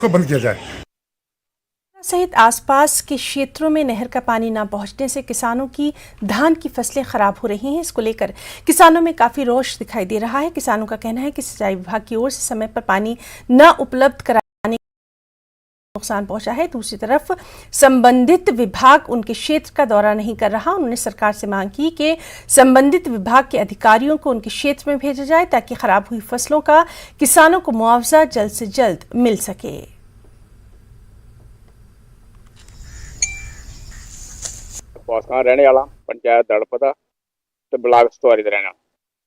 को बंद किया जाए। सहित आसपास के क्षेत्रों में नहर का पानी न पहुंचने से किसानों की धान की फसलें खराब हो रही हैं। इसको लेकर किसानों में काफी रोष दिखाई दे रहा है। किसानों का कहना है कि सिंचाई विभाग की ओर से समय पर पानी न उपलब्ध कराने नुकसान पहुंचा है। दूसरी तरफ संबंधित विभाग उनके क्षेत्र का दौरा नहीं कर रहा। उन्होंने सरकार से मांग की कि संबंधित विभाग के अधिकारियों को उनके क्षेत्र में भेजा जाए ताकि खराब हुई फसलों का किसानों को मुआवजा जल्द से जल्द मिल सके। रहने वाला पंचायत दड़प का तो ब्लाक सतवारी का रहना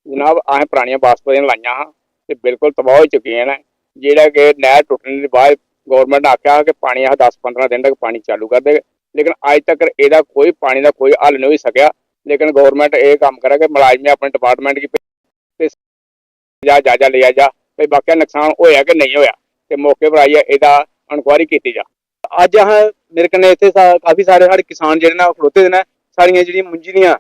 जनाब। असें पुरानियां बासपतियां लाइया हाँ तो बिल्कुल तबाह हो चुकी हैं। जोड़ा कि नहर टुटने के बाद गौरमेंट ने आख्या कि पानी 10-15 दिन तक पानी चालू कर दे, लेकिन अज तक यदा कोई पानी का कोई हल नहीं हो सकिया। लेकिन गौरमेंट ये काम करे कि मुलाजमें अपने डिपार्टमेंट की जायजा लिया जा भाई वाकई नुकसान होया कि नहीं होया, तो मौके पर आइए यदा इंक्वायरी की जा। अज अह मेरे कन्नै इत्थे काफी सारे साढ़े किसान जिहड़े ने खड़ोते दे ने। साड़ियां जिहड़ियां मुंजी दियां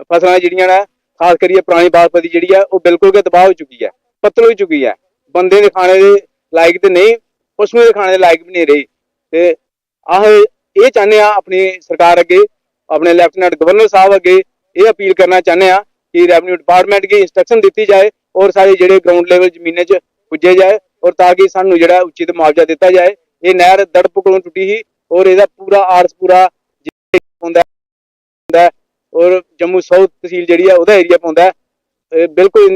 फसलां जिहड़ियां ने खास करियै पुरानी बासमती जिहड़ी है वो बिल्कुल गै तबाह हो चुकी है, पत्तल हो चुकी है। बंदे दे खाने दे लायक ते नहीं, पशुएं दे खाने दे लायक भी नहीं रही। ते अस ये चाहते हैं अपनी सरकार अगे, अपने लैफ्टिनेंट गवर्नर साहब अगे ये अपील करना चाहते हैं कि रेवन्यू डिपार्टमेंट की इंस्ट्रक्शन दी जाए और सारे जिहड़े ग्राउंड लेवल जमीनें च पुज्जे जाए और ताकि सानू जिहड़ा उचित मुआवजा दिता जाए। ये नहर दड़प कोलों टुटी ही और इसका पूरा आर्स पूरा और जम्मू साउथ तहसील जिहड़ी है उहदा एरिया पौंदा है बिल्कुल।